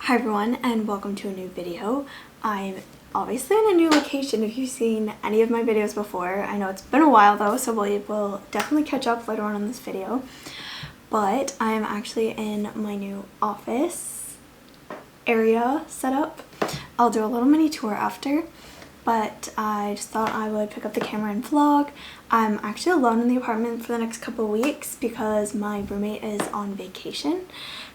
Hi everyone and welcome to a new video. I'm obviously in a new location if you've seen any of my videos before. I know it's been a while though, so we will definitely catch up later on in this video. But I'm actually in my new office area setup. I'll do a little mini tour after, but I just thought I would pick up the camera and vlog. I'm actually alone in the apartment for the next couple of weeks because my roommate is on vacation.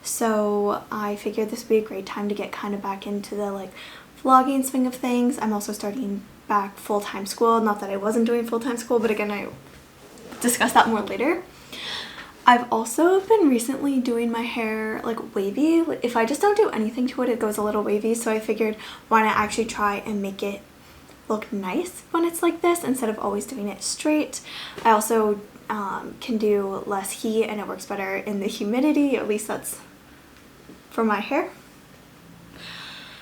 So I figured this would be a great time to get kind of back into the vlogging swing of things. I'm also starting back full-time school. Not that I wasn't doing full-time school, but again, I discuss that more later. I've also been recently doing my hair wavy. If I just don't do anything to it, it goes a little wavy. So I figured why not actually try and make it look nice when it's like this instead of always doing it straight. I also can do less heat and it works better in the humidity. At least that's for my hair.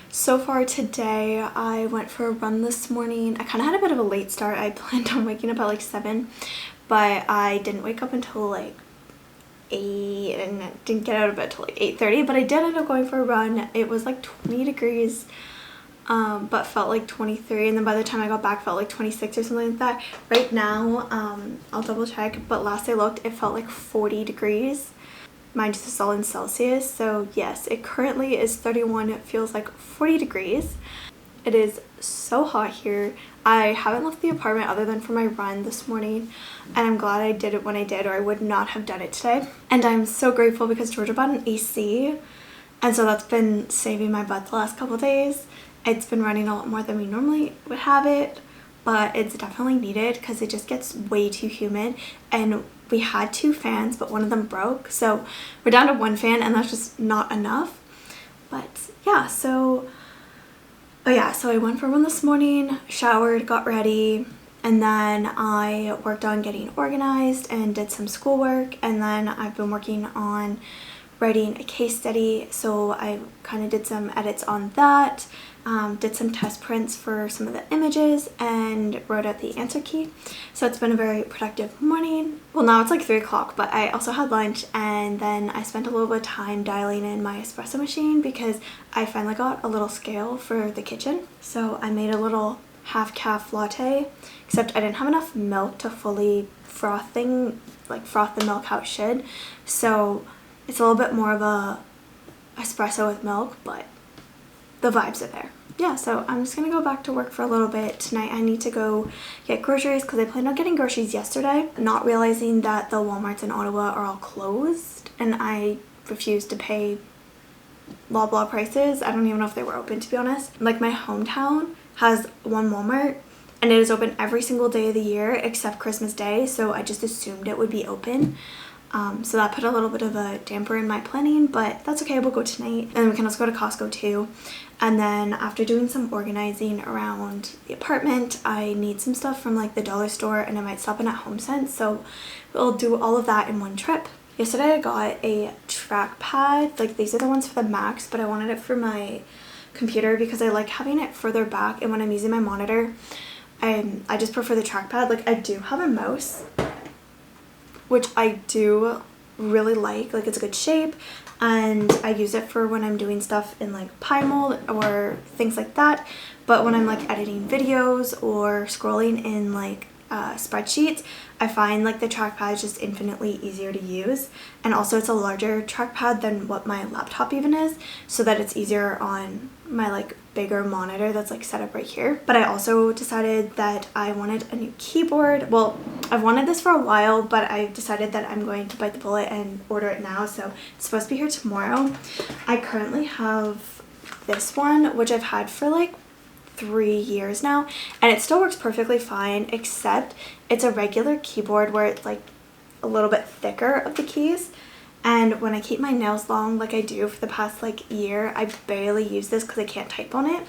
So far today, I went for a run this morning. I kind of had a bit of a late start. I planned on waking up at 7, but I didn't wake up until 8 and didn't get out of bed till 8:30, but I did end up going for a run. It was 20 degrees, but felt 23, and then by the time I got back felt 26 or something like that. Right now, I'll double check, but last I looked it felt 40 degrees. Mind you, this is all in Celsius, so yes, it currently is 31. It feels 40 degrees. It is so hot here. I haven't left the apartment other than for my run this morning, and I'm glad I did it when I did, or I would not have done it today. And I'm so grateful because Georgia bought an AC, and so that's been saving my butt the last couple of days. It's been running a lot more than we normally would have it, but it's definitely needed because it just gets way too humid. And we had 2 fans, but one of them broke, so we're down to 1 fan, and that's just not enough. But yeah, so I went for a run this morning, showered, got ready, and then I worked on getting organized and did some schoolwork, and then I've been working on writing a case study, so I kind of did some edits on that, did some test prints for some of the images, and wrote out the answer key. So it's been a very productive morning. Well, now it's 3 o'clock, but I also had lunch, and then I spent a little bit of time dialing in my espresso machine because I finally got a little scale for the kitchen. So I made a little half-calf latte, except I didn't have enough milk to fully froth the milk how it should. So it's a little bit more of a espresso with milk, but the vibes are there. Yeah, so I'm just gonna go back to work for a little bit. Tonight I need to go get groceries because I planned on getting groceries yesterday, not realizing that the Walmarts in Ottawa are all closed, and I refused to pay Loblaw prices. I don't even know if they were open, to be honest. My hometown has one Walmart, and it is open every single day of the year except Christmas Day, so I just assumed it would be open. So that put a little bit of a damper in my planning, but that's okay, we'll go tonight. And we can also go to Costco too. And then after doing some organizing around the apartment, I need some stuff from the dollar store, and I might stop in at HomeSense, so we'll do all of that in one trip. Yesterday I got a trackpad. These are the ones for the Macs, but I wanted it for my computer because I like having it further back, and when I'm using my monitor, I just prefer the trackpad. I do have a mouse, which I do really like. It's a good shape, and I use it for when I'm doing stuff in Pi Mold or things like that. But when I'm editing videos or scrolling in spreadsheets, I find the trackpad is just infinitely easier to use, and also it's a larger trackpad than what my laptop even is, so that it's easier on my bigger monitor that's set up right here. But I also decided that I wanted a new keyboard. Well, I've wanted this for a while, but I've decided that I'm going to bite the bullet and order it now, so it's supposed to be here tomorrow. I currently have this one, which I've had for 3 years now, and it still works perfectly fine, except it's a regular keyboard where it's a little bit thicker of the keys. And when I keep my nails long like I do for the past year, I barely use this because I can't type on it.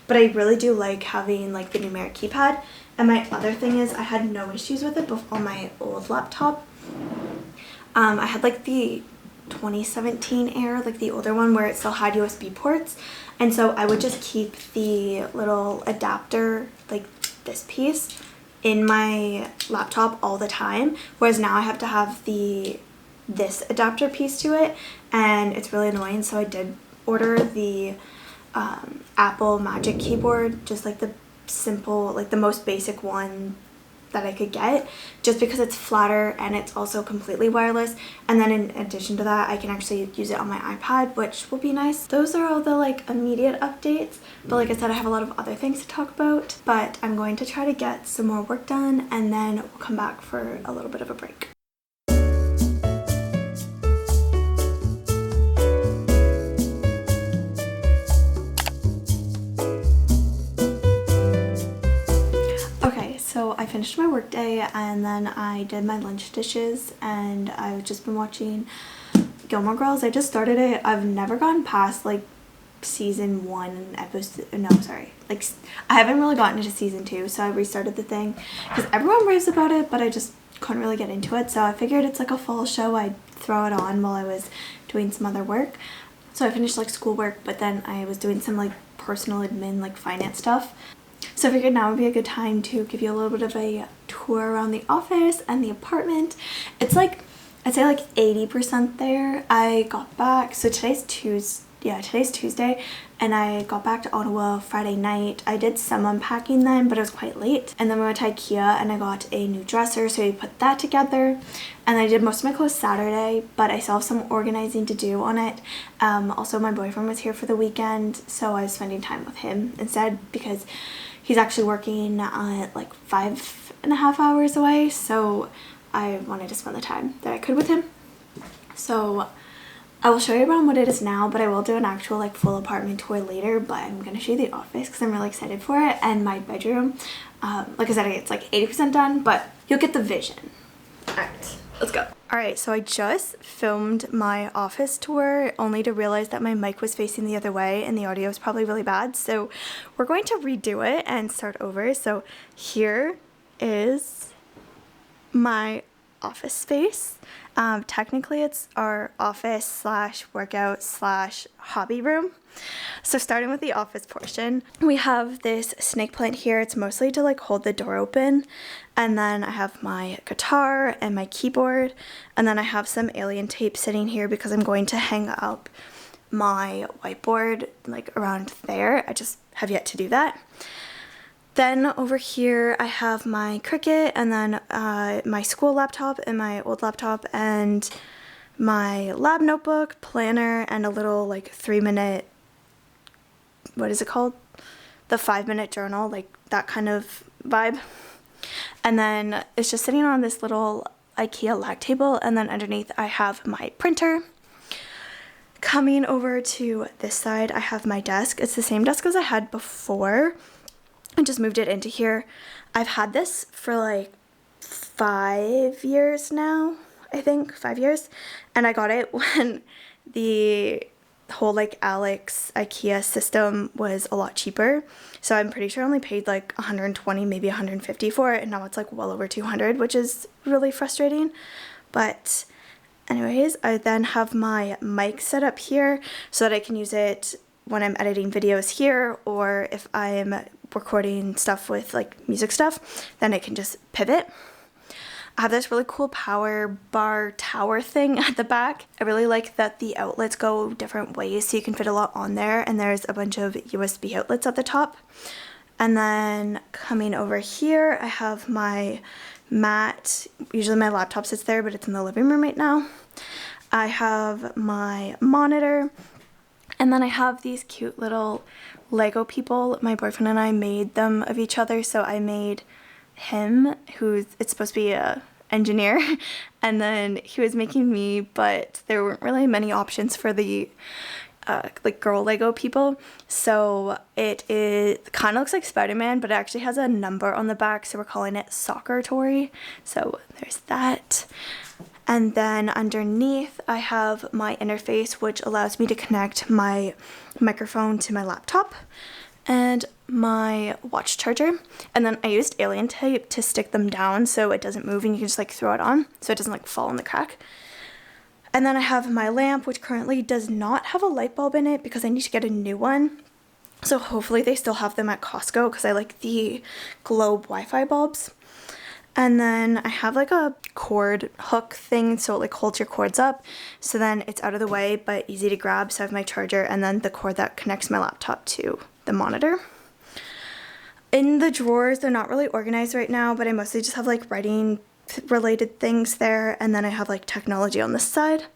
But I really do like having the numeric keypad. And my other thing is I had no issues with it on my old laptop. I had the 2017 Air, the older one where it still had USB ports. And so I would just keep the little adapter, this piece, in my laptop all the time. Whereas now I have to have this adapter piece to it, and it's really annoying, so I did order the Apple Magic keyboard, just like the simple, like the most basic one that I could get, just because it's flatter and it's also completely wireless. And then in addition to that, I can actually use it on my iPad, which will be nice. Those are all the like immediate updates, but like I said, I have a lot of other things to talk about. But I'm going to try to get some more work done, and then we'll come back for a little bit of a break. So I finished my work day, and then I did my lunch dishes, and I've just been watching Gilmore Girls. I just started it. I've never gone past like season 1 episode, no sorry, like I haven't really gotten into season 2, so I restarted the thing because everyone raves about it, but I just couldn't really get into it. So I figured it's like a fall show, I'd throw it on while I was doing some other work. So I finished like schoolwork, but then I was doing some like personal admin, like finance stuff. So I figured now would be a good time to give you a little bit of a tour around the office and the apartment. It's like, I'd say like 80% there. I got back, so today's Tuesday, and I got back to Ottawa Friday night. I did some unpacking then, but it was quite late. And then we went to IKEA and I got a new dresser, so we put that together. And I did most of my clothes Saturday, but I still have some organizing to do on it. Also, my boyfriend was here for the weekend, so I was spending time with him instead because he's actually working like 5.5 hours away, so I wanted to spend the time that I could with him. So I will show you around what it is now, but I will do an actual like full apartment tour later. But I'm going to show you the office because I'm really excited for it, and my bedroom. Like I said, it's like 80% done, but you'll get the vision. Alright, let's go. Alright, so I just filmed my office tour only to realize that my mic was facing the other way and the audio is probably really bad. So we're going to redo it and start over. So here is my office space. Technically it's our office slash workout slash hobby room. So starting with the office portion, we have this snake plant here. It's mostly to like hold the door open. And then I have my guitar and my keyboard. And then I have some alien tape sitting here because I'm going to hang up my whiteboard like around there. I just have yet to do that. Then over here I have my Cricut, and then my school laptop and my old laptop, and my lab notebook, planner, and a little like 3-minute, what is it called? The 5-minute journal, like that kind of vibe. And then it's just sitting on this little IKEA lag table, and then underneath I have my printer. Coming over to this side, I have my desk. It's the same desk as I had before. I just moved it into here. I've had this for like 5 years now, I think 5 years, and I got it when the whole like Alex IKEA system was a lot cheaper. So I'm pretty sure I only paid like 120, maybe 150 for it, and now it's like well over 200, which is really frustrating. But anyways, I then have my mic set up here so that I can use it when I'm editing videos here, or if I'm recording stuff with like music stuff, then I can just pivot. I have this really cool power bar tower thing at the back. I really like that the outlets go different ways, so you can fit a lot on there, and there's a bunch of USB outlets at the top. And then coming over here, I have my mat. Usually my laptop sits there, but it's in the living room right now. I have my monitor, and then I have these cute little Lego people. My boyfriend and I made them of each other. So I made him, it's supposed to be a engineer, and then he was making me, but there weren't really many options for the like girl Lego people. So it kind of looks like Spider-Man, but it actually has a number on the back, so we're calling it Soccer Tory. So there's that. And then underneath I have my interface, which allows me to connect my microphone to my laptop and my watch charger. And then I used alien tape to stick them down so it doesn't move, and you can just like throw it on so it doesn't like fall in the crack. And then I have my lamp, which currently does not have a light bulb in it because I need to get a new one. So hopefully they still have them at Costco because I like the globe Wi-Fi bulbs. And then I have like a cord hook thing so it like holds your cords up, so then it's out of the way but easy to grab. So I have my charger and then the cord that connects my laptop to the monitor. In the drawers, they're not really organized right now, but I mostly just have like writing related things there, and then I have like technology on this side.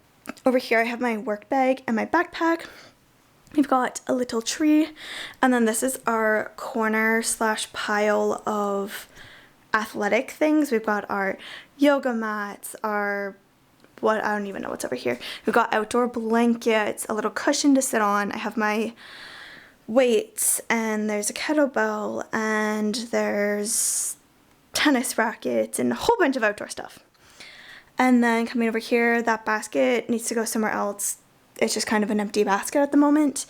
Over here I have my work bag and my backpack. We've got a little tree, and then this is our corner slash pile of athletic things. We've got our yoga mats, I don't even know what's over here. We've got outdoor blankets, a little cushion to sit on. I have my weights, and there's a kettlebell, and there's tennis rackets and a whole bunch of outdoor stuff. And then coming over here, that basket needs to go somewhere else. It's just kind of an empty basket at the moment.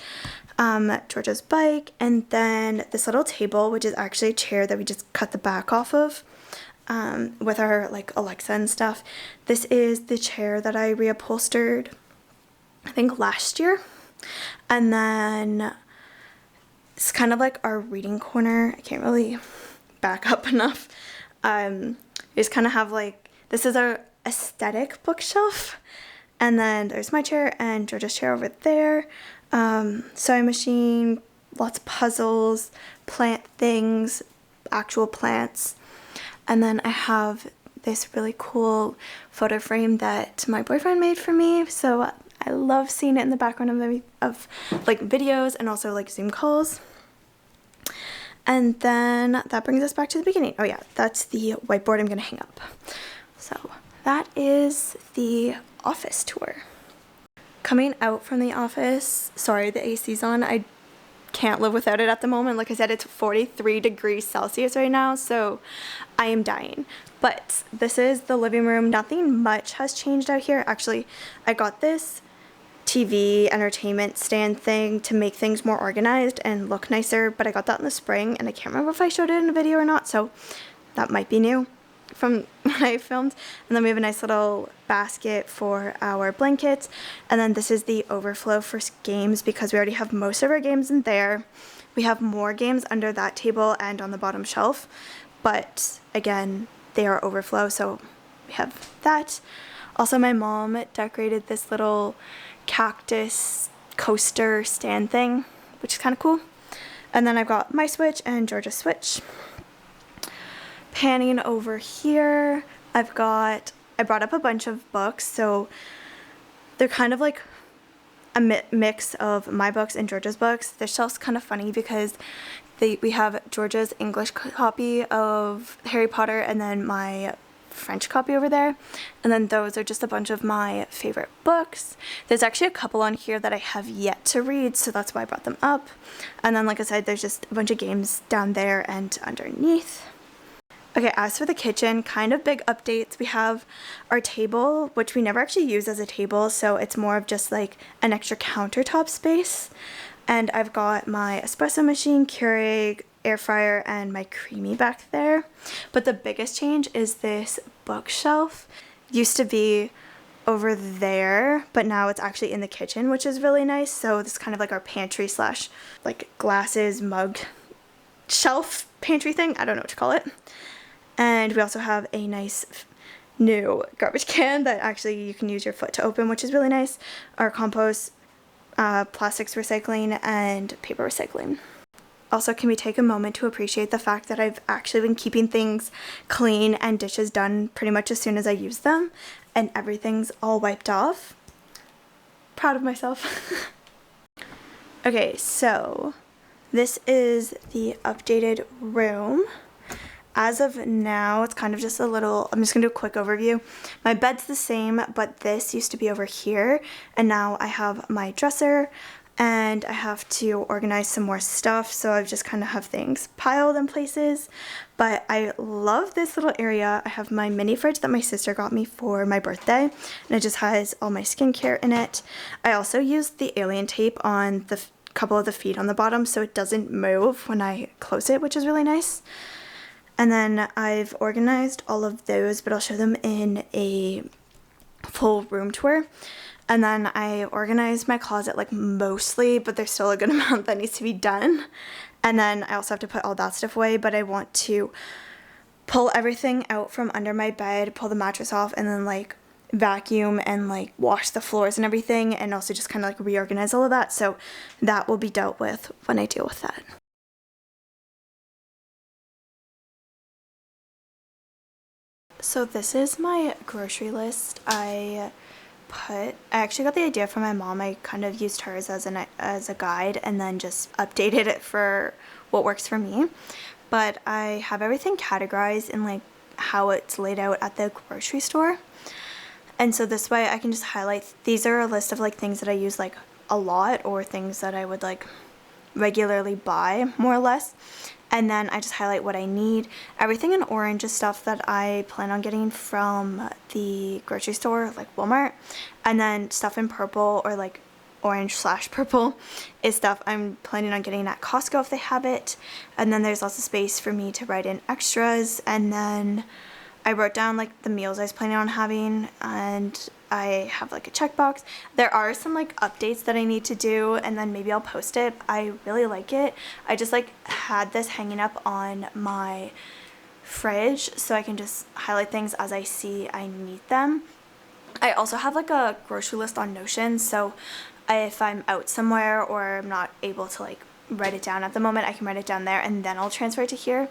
Georgia's bike, and then this little table, which is actually a chair that we just cut the back off of with our like Alexa and stuff. This is the chair that I reupholstered, I think last year. And then it's kind of like our reading corner. I can't really back up enough. We just kind of have like, this is our aesthetic bookshelf. And then there's my chair and Georgia's chair over there. Sewing machine, lots of puzzles, plant things, actual plants. And then I have this really cool photo frame that my boyfriend made for me. So I love seeing it in the background of like videos and also like Zoom calls. And then that brings us back to the beginning. Oh yeah, that's the whiteboard I'm gonna hang up. So that is the office tour. Coming out from the office, sorry, the AC's on. I can't live without it at the moment. Like I said, it's 43 degrees Celsius right now, so I am dying. But this is the living room. Nothing much has changed out here. Actually, I got this TV entertainment stand thing to make things more organized and look nicer, but I got that in the spring, and I can't remember if I showed it in a video or not, so that might be new from when I filmed. And then we have a nice little basket for our blankets, and then this is the overflow for games because we already have most of our games in there. We have more games under that table and on the bottom shelf, but again, they are overflow, so we have that. Also, my mom decorated this little cactus coaster stand thing, which is kind of cool. And then I've got my Switch and Georgia's Switch. Panning over here, I brought up a bunch of books, so they're kind of like a mix of my books and Georgia's books. This shelf's kind of funny because we have Georgia's English copy of Harry Potter and then my French copy over there, and then those are just a bunch of my favorite books. There's actually a couple on here that I have yet to read, so that's why I brought them up. And then like I said, there's just a bunch of games down there and underneath. Okay, as for the kitchen, kind of big updates. We have our table, which we never actually use as a table, so it's more of just like an extra countertop space. And I've got my espresso machine, Keurig, air fryer, and my creamy back there. But the biggest change is this bookshelf. Used to be over there, but now it's actually in the kitchen, which is really nice. So this is kind of like our pantry slash like glasses, mug, shelf pantry thing. I don't know what to call it. And we also have a nice new garbage can that actually you can use your foot to open, which is really nice. Our compost, plastics recycling, and paper recycling. Also, can we take a moment to appreciate the fact that I've actually been keeping things clean and dishes done pretty much as soon as I use them, and everything's all wiped off. Proud of myself. Okay, so this is the updated room. As of now, it's kind of just I'm just gonna do a quick overview. My bed's the same, but this used to be over here, and now I have my dresser, and I have to organize some more stuff, so I just kind of have things piled in places. But I love this little area. I have my mini fridge that my sister got me for my birthday, and it just has all my skincare in it. I also used the alien tape on the couple of the feet on the bottom so it doesn't move when I close it, which is really nice. And then I've organized all of those, but I'll show them in a full room tour. And then I organized my closet like mostly, but there's still a good amount that needs to be done. And then I also have to put all that stuff away, but I want to pull everything out from under my bed, pull the mattress off, and then like vacuum and like wash the floors and everything, and also just kind of like reorganize all of that. So that will be dealt with when I deal with that. So this is my grocery list. I actually got the idea from my mom. I kind of used hers as a guide and then just updated it for what works for me. But I have everything categorized in like how it's laid out at the grocery store. And so this way I can just highlight, these are a list of like things that I use like a lot, or things that I would like regularly buy, more or less. And then I just highlight what I need. Everything in orange is stuff that I plan on getting from the grocery store, like Walmart. And then stuff in purple, or like orange/purple, is stuff I'm planning on getting at Costco if they have it. And then there's lots of space for me to write in extras. And then I wrote down like the meals I was planning on having, and I have like a checkbox. There are some like updates that I need to do, and then maybe I'll post it. I really like it. I just like had this hanging up on my fridge so I can just highlight things as I see I need them. I also have like a grocery list on Notion, so if I'm out somewhere or I'm not able to like write it down at the moment, I can write it down there and then I'll transfer it to here.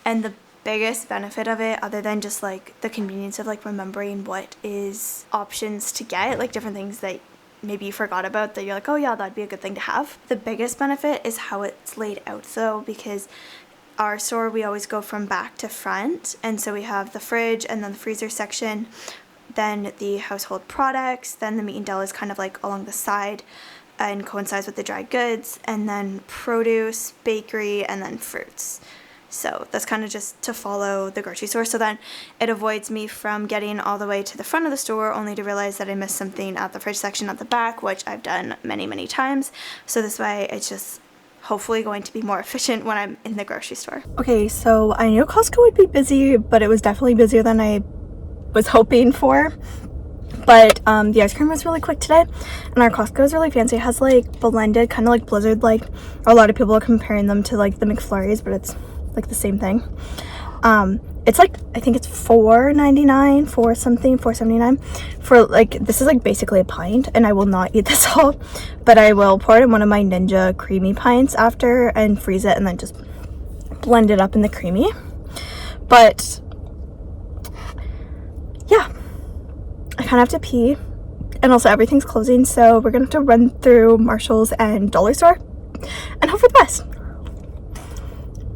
And the biggest benefit of it, other than just like the convenience of like remembering what is options to get, like different things that maybe you forgot about that you're like, oh yeah, that'd be a good thing to have. The biggest benefit is how it's laid out though, because our store, we always go from back to front, and so we have the fridge and then the freezer section, then the household products, then the meat and deli is kind of like along the side and coincides with the dry goods, and then produce, bakery, and then fruits. So that's kind of just to follow the grocery store. So then it avoids me from getting all the way to the front of the store only to realize that I missed something at the fridge section at the back, which I've done many, many times. So this way it's just hopefully going to be more efficient when I'm in the grocery store. Okay, so I knew Costco would be busy, but it was definitely busier than I was hoping for. But the ice cream was really quick today, and our Costco is really fancy. It has like blended, kind of like Blizzard, like a lot of people are comparing them to like the McFlurries, but it's like the same thing. It's like, I think it's $4.99 for something, $4.79 for like, this is like basically a pint, and I will not eat this all, but I will pour it in one of my Ninja creamy pints after and freeze it and then just blend it up in the creamy. But yeah, I kind of have to pee, and also everything's closing, so we're gonna have to run through Marshall's and Dollar Store and hope for the best.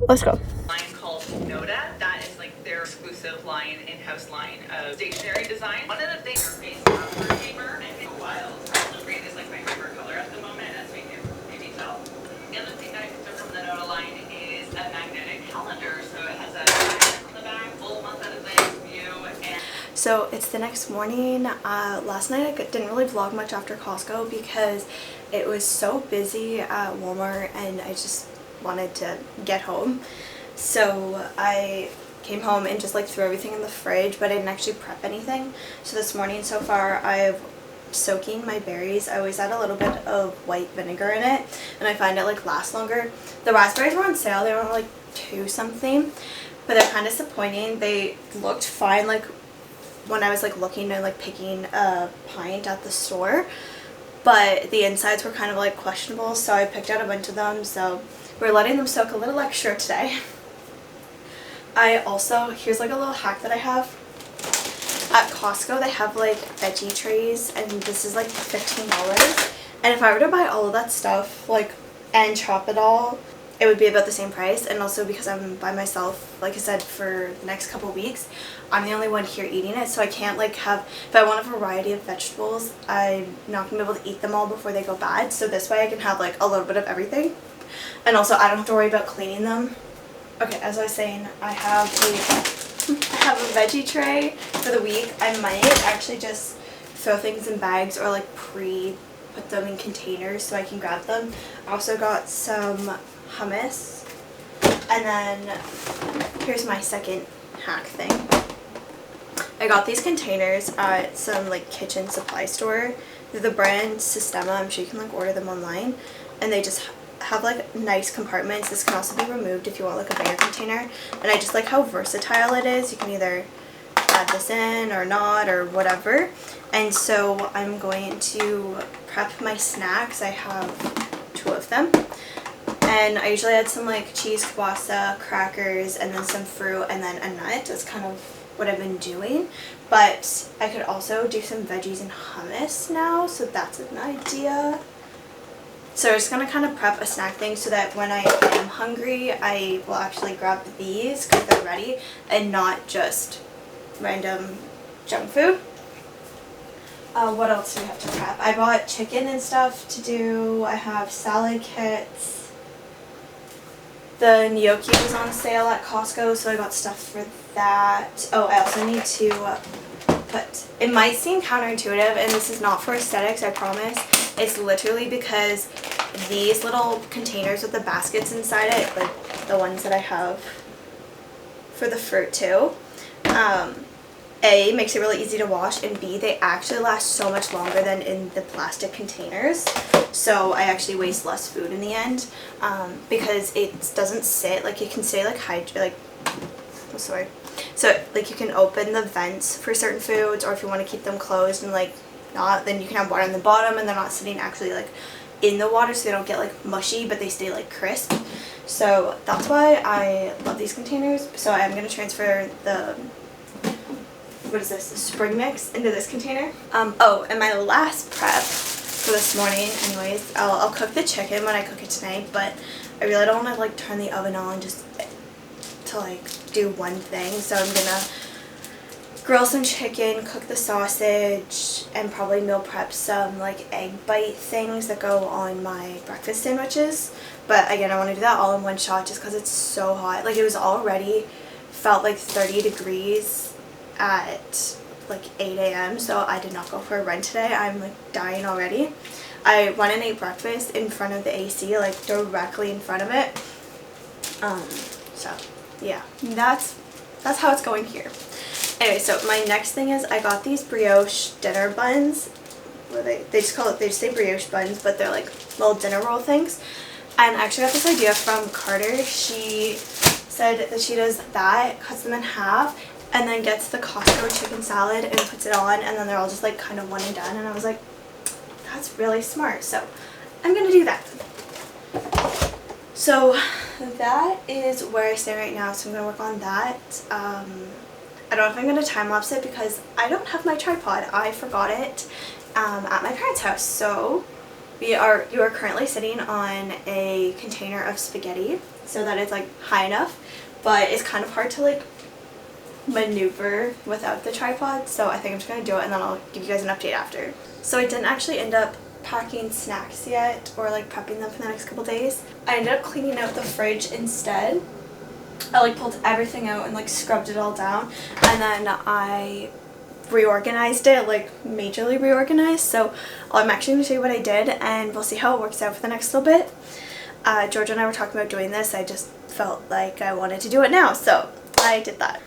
Let's go. Line called Noda. That is like their exclusive line, in-house line of stationery design. One of the things are based on for gamer and go wild. Green is like my favorite color at the moment, as we can maybe tell. The other thing that I picked up from the Noda line is a magnetic calendar. So it has a calendar on the back, full month at a glance view. And so it's the next morning. Last night I didn't really vlog much after Costco because it was so busy at Walmart, and I just wanted to get home. So I came home and just like threw everything in the fridge, but I didn't actually prep anything. So this morning so far I've soaking my berries. I always add a little bit of white vinegar in it, and I find it like lasts longer. The raspberries were on sale. They were like $2 something, but they're kind of disappointing. They looked fine like when I was like looking and like picking a pint at the store, but the insides were kind of like questionable, so I picked out a bunch of them. So we're letting them soak a little extra today. I also, here's like a little hack that I have. At Costco they have like veggie trays, and this is like $15. And if I were to buy all of that stuff like and chop it all, it would be about the same price. And also because I'm by myself, like I said, for the next couple weeks, I'm the only one here eating it, so I can't like have, if I want a variety of vegetables, I'm not gonna be able to eat them all before they go bad. So this way I can have like a little bit of everything, and also I don't have to worry about cleaning them. Okay, as I was saying, I have a veggie tray for the week. I might actually just throw things in bags or like put them in containers so I can grab them. I also got some hummus, and then here's my second hack thing. I got these containers at some like kitchen supply store. They're the brand Sistema. I'm sure you can like order them online, and they just have like nice compartments. This can also be removed if you want like a bigger container, and I just like how versatile it is. You can either add this in or not or whatever. And so I'm going to prep my snacks. I have 2 of them, and I usually add some like cheese, kielbasa, crackers, and then some fruit, and then a nut. That's kind of what I've been doing. But I could also do some veggies and hummus now, so that's an idea. So I'm just going to kind of prep a snack thing so that when I am hungry, I will actually grab these because they're ready and not just random junk food. What else do we have to prep? I bought chicken and stuff to do. I have salad kits. The gnocchi was on sale at Costco, so I got stuff for that. Oh, I also need to put, it might seem counterintuitive, and this is not for aesthetics, I promise. It's literally because these little containers with the baskets inside it, like the ones that I have for the fruit too, A, makes it really easy to wash, and B, they actually last so much longer than in the plastic containers. So I actually waste less food in the end, because it doesn't sit, like it can stay like what's the word? So like you can open the vents for certain foods, or if you want to keep them closed and like not, then you can have water on the bottom and they're not sitting actually like in the water, so they don't get like mushy, but they stay like crisp. So that's why I love these containers. So I'm going to transfer the, what is this, the spring mix into this container. Oh, and my last prep for this morning, anyways, I'll cook the chicken when I cook it tonight, but I really don't want to like turn the oven on just to like do one thing. So I'm gonna grill some chicken, cook the sausage, and probably meal prep some like egg bite things that go on my breakfast sandwiches. But again, I want to do that all in one shot just because it's so hot. Like it was already felt like 30 degrees at like 8 a.m. so I did not go for a run today. I'm like dying already. I went and ate breakfast in front of the AC, like directly in front of it. So yeah, that's how it's going here. Anyway, so my next thing is I got these brioche dinner buns. Where they just call it, they just say brioche buns, but they're like little dinner roll things. And I actually got this idea from Carter. She said that she does that, cuts them in half, and then gets the Costco chicken salad and puts it on, and then they're all just like kind of one and done. And I was like, that's really smart. So I'm gonna do that. So that is where I stand right now. So I'm gonna work on that. I don't know if I'm gonna time lapse it because I don't have my tripod. I forgot it at my parents' house. So you are currently sitting on a container of spaghetti, so that it's like high enough, but it's kind of hard to like maneuver without the tripod. So I think I'm just gonna do it, and then I'll give you guys an update after. So I didn't actually end up packing snacks yet, or like prepping them for the next couple days. I ended up cleaning out the fridge instead. I like pulled everything out and like scrubbed it all down, and then I reorganized it, like majorly reorganized. So I'm actually going to show you what I did, and we'll see how it works out for the next little bit. Georgia and I were talking about doing this. I just felt like I wanted to do it now, so I did that.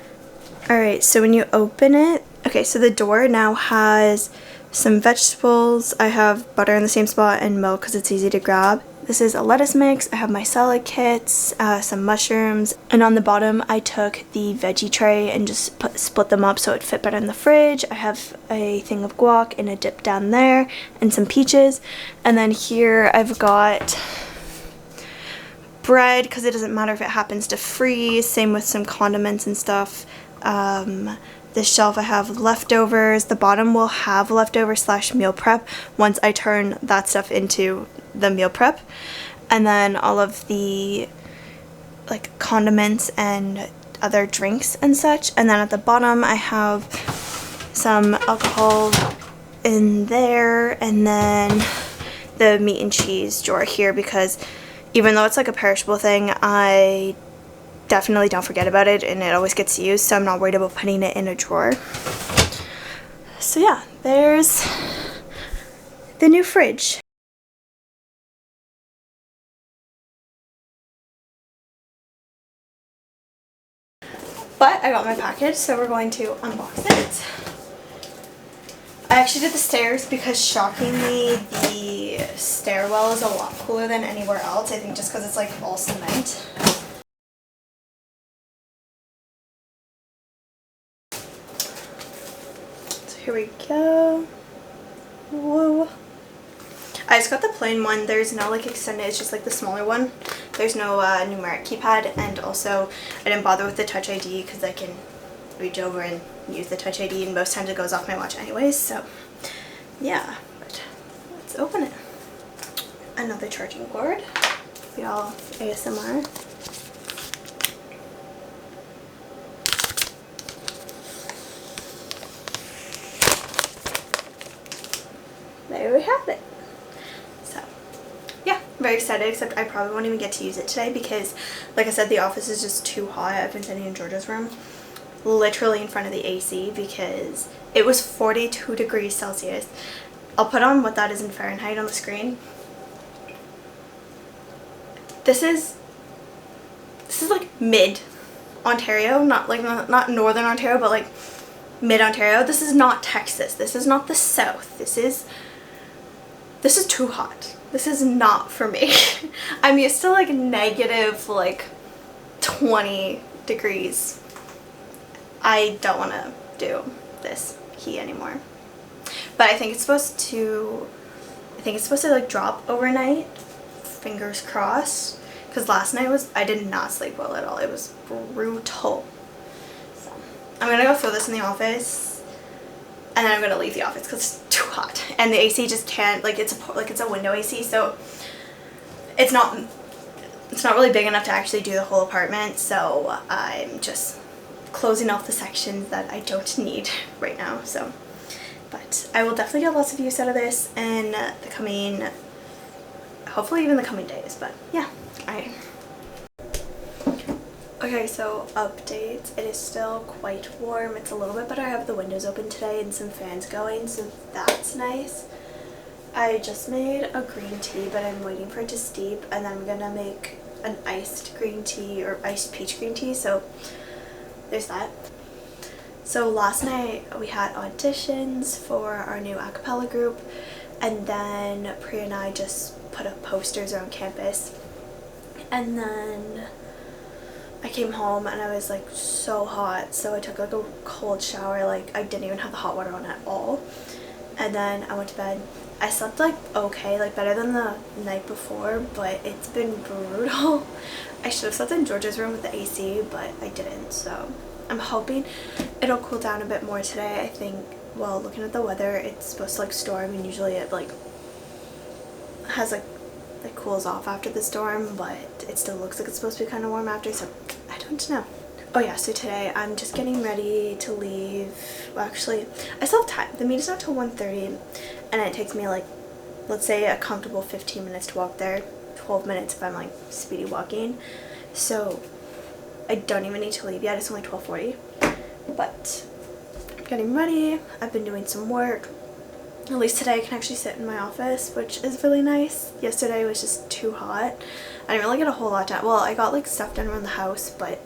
Alright, so when you open it, okay, so the door now has some vegetables. I have butter in the same spot and milk because it's easy to grab. This is a lettuce mix. I have my salad kits, some mushrooms, and on the bottom I took the veggie tray and just split them up so it fit better in the fridge. I have a thing of guac and a dip down there and some peaches, and then here I've got bread because it doesn't matter if it happens to freeze. Same with some condiments and stuff. This shelf I have leftovers. The bottom will have leftover / meal prep once I turn that stuff into the meal prep. And then all of the like condiments and other drinks and such. And then at the bottom I have some alcohol in there, and then the meat and cheese drawer here, because even though it's like a perishable thing, I definitely don't forget about it and it always gets used, so I'm not worried about putting it in a drawer. So yeah, there's the new fridge. But I got my package, so we're going to unbox it. I actually did the stairs because shockingly the stairwell is a lot cooler than anywhere else. I think just because it's like all cement. So here we go. Whoa. I just got the plain one. There's no like extended, it's just like the smaller one. There's no numeric keypad, and also I didn't bother with the Touch ID because I can reach over and use the Touch ID, and most times it goes off my watch anyways, so yeah. But let's open it. Another charging cord. We all ASMR. There we have it. So yeah, very excited, except I probably won't even get to use it today because, like I said, the office is just too hot. I've been sitting in Georgia's room literally in front of the AC because it was 42 degrees Celsius. I'll put on what that is in Fahrenheit on the screen. This is like mid Ontario, not northern Ontario, but like mid Ontario. This is not Texas. This is not the South. This is too hot. This is not for me. I'm used to like negative like 20 degrees. I don't want to do this heat anymore. But I think it's supposed to like drop overnight. Fingers crossed. Because last night I did not sleep well at all. It was brutal. So I'm gonna go throw this in the office, and then I'm gonna leave the office because it's too hot. And the AC just can't, like it's a window AC, so it's not really big enough to actually do the whole apartment. So I'm just closing off the sections that I don't need right now. So, but I will definitely get lots of use out of this in the coming, hopefully even the coming days. But yeah, alright. Okay, so updates. It is still quite warm. It's a little bit better. I have the windows open today and some fans going, so that's nice. I just made a green tea, but I'm waiting for it to steep, and then I'm gonna make an iced green tea or iced peach green tea, so there's that. So last night we had auditions for our new a cappella group, and then Priya and I just put up posters around campus, and then I came home and I was like so hot, so I took like a cold shower. Like I didn't even have the hot water on at all, and then I went to bed. I slept like okay, like better than the night before, but it's been brutal. I should have slept in Georgia's room with the AC, but I didn't, so I'm hoping it'll cool down a bit more today. I think, well, looking at the weather, it's supposed to like storm, and usually it like has like it cools off after the storm, but it still looks like it's supposed to be kind of warm after, so I don't know. Oh yeah, so today I'm just getting ready to leave. Well, actually, I still have time. The meet is not till 1:30, and it takes me like, let's say a comfortable 15 minutes to walk there, 12 minutes if I'm like speedy walking, so I don't even need to leave yet. It's only 12:40, but I'm getting ready. I've been doing some work. At least today I can actually sit in my office, which is really nice. Yesterday was just too hot. I didn't really get a whole lot done. Well, I got like stuff done around the house, but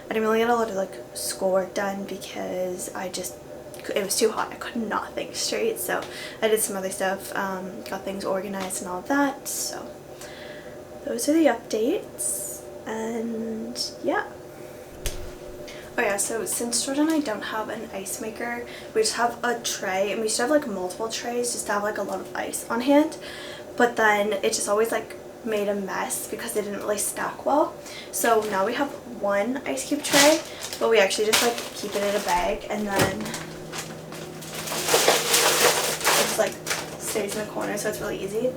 I didn't really get a lot of like schoolwork done because it was too hot. I could not think straight, so I did some other stuff, got things organized and all of that. So those are the updates, and yeah. Oh yeah, so since Jordan and I don't have an ice maker, we just have a tray, and we should have like multiple trays just to have like a lot of ice on hand, but then it just always like made a mess because they didn't really stack well. So now we have one ice cube tray, but we actually just like keep it in a bag, and then it just like stays in the corner, so it's really easy.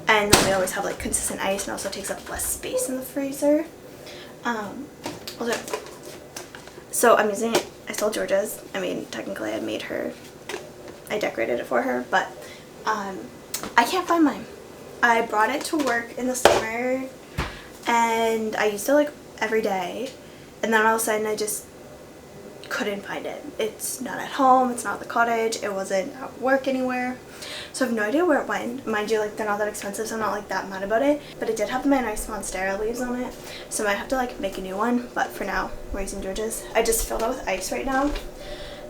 And then we always have like consistent ice, and also takes up less space in the freezer. Also, so I'm using it. I stole Georgia's. I mean, technically I made her, I decorated it for her, but I can't find mine. I brought it to work in the summer, and I used it like every day, and then all of a sudden I just couldn't find it. It's not at home, it's not at the cottage, it wasn't at work anywhere, so I have no idea where it went. Mind you, like, they're not that expensive, so I'm not like that mad about it, but it did have my nice Monstera leaves on it, so I might have to like make a new one, but for now we're using Georgia's. I just filled it with ice right now,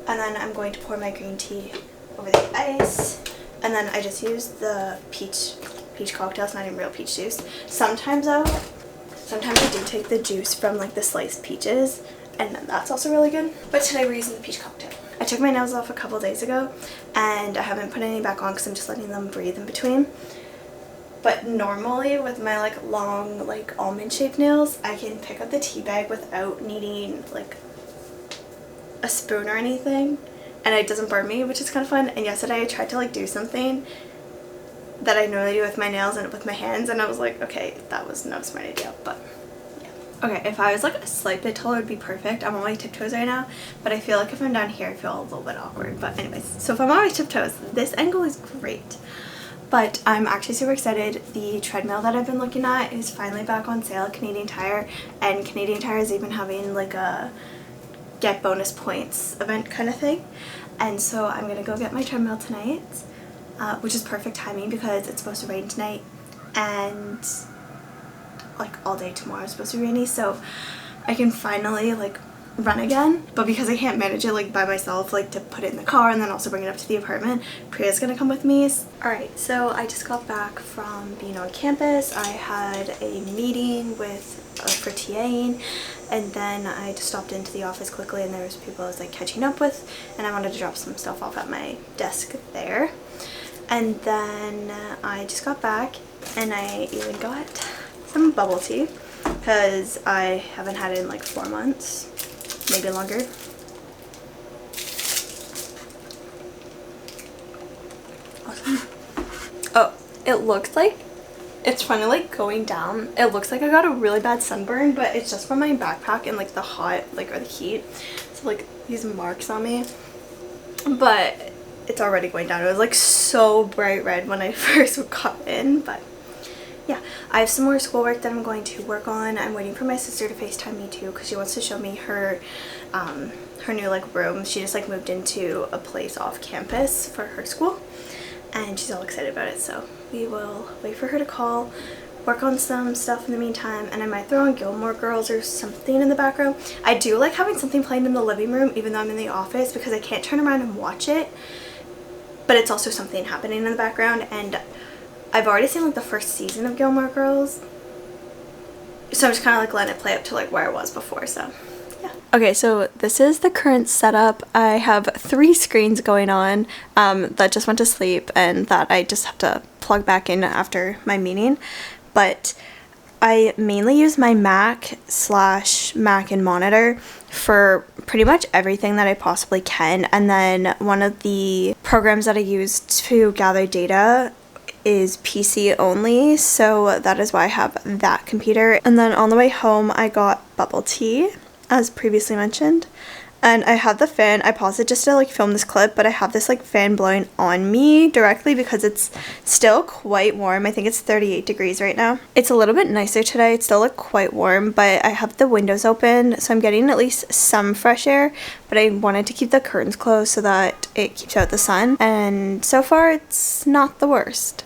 and then I'm going to pour my green tea over the ice. And then I just use the peach cocktail. It's not even real peach juice. Sometimes I do take the juice from like the sliced peaches, and that's also really good. But today we're using the peach cocktail. I took my nails off a couple days ago, and I haven't put any back on because I'm just letting them breathe in between. But normally with my like long like almond shaped nails, I can pick up the tea bag without needing like a spoon or anything, and it doesn't burn me, which is kind of fun. And yesterday I tried to like do something that I normally do with my nails and with my hands, and I was like, okay, that was no smart idea. But yeah. Okay, if I was like a slight bit taller, it would be perfect. I'm on my tiptoes right now, but I feel like if I'm down here, I feel a little bit awkward. But anyways, so if I'm on my tiptoes, this angle is great. But I'm actually super excited. The treadmill that I've been looking at is finally back on sale at Canadian Tire, and Canadian Tire is even having like a get bonus points event kind of thing. And so I'm gonna go get my treadmill tonight, which is perfect timing because it's supposed to rain tonight, and like all day tomorrow is supposed to be rainy, so I can finally like run again. But because I can't manage it like by myself, like to put it in the car and then also bring it up to the apartment, Priya's gonna come with me. Alright, so I just got back from being on campus. I had a meeting with for TAing, and then I just stopped into the office quickly, and there was people I was like catching up with, and I wanted to drop some stuff off at my desk there. And then I just got back, and I even got some bubble tea because I haven't had it in like 4 months, maybe longer. Awesome. Oh, it looks like it's funny like going down. It looks like I got a really bad sunburn, but it's just from my backpack and like the hot like or the heat. So like these marks on me, but it's already going down. It was like so bright red when I first got in, but yeah, I have some more schoolwork that I'm going to work on. I'm waiting for my sister to FaceTime me too because she wants to show me her her new like room. She just like moved into a place off campus for her school, and she's all excited about it. So we will wait for her to call, work on some stuff in the meantime, and I might throw on Gilmore Girls or something in the background. I do like having something playing in the living room even though I'm in the office because I can't turn around and watch it, but it's also something happening in the background. And I've already seen like the first season of Gilmore Girls, so I'm just kind of like letting it play up to like where I was before. So yeah. Okay, so this is the current setup. I have 3 screens going on that just went to sleep and that I just have to plug back in after my meeting. But I mainly use my Mac and monitor for pretty much everything that I possibly can. And then one of the programs that I use to gather data is PC only, so that is why I have that computer. And then on the way home I got bubble tea, as previously mentioned, and I have the fan. I paused it just to like film this clip, but I have this like fan blowing on me directly because it's still quite warm. I think it's 38 degrees right now. It's a little bit nicer today. It's still like quite warm, but I have the windows open, so I'm getting at least some fresh air, but I wanted to keep the curtains closed so that it keeps out the sun, and so far it's not the worst.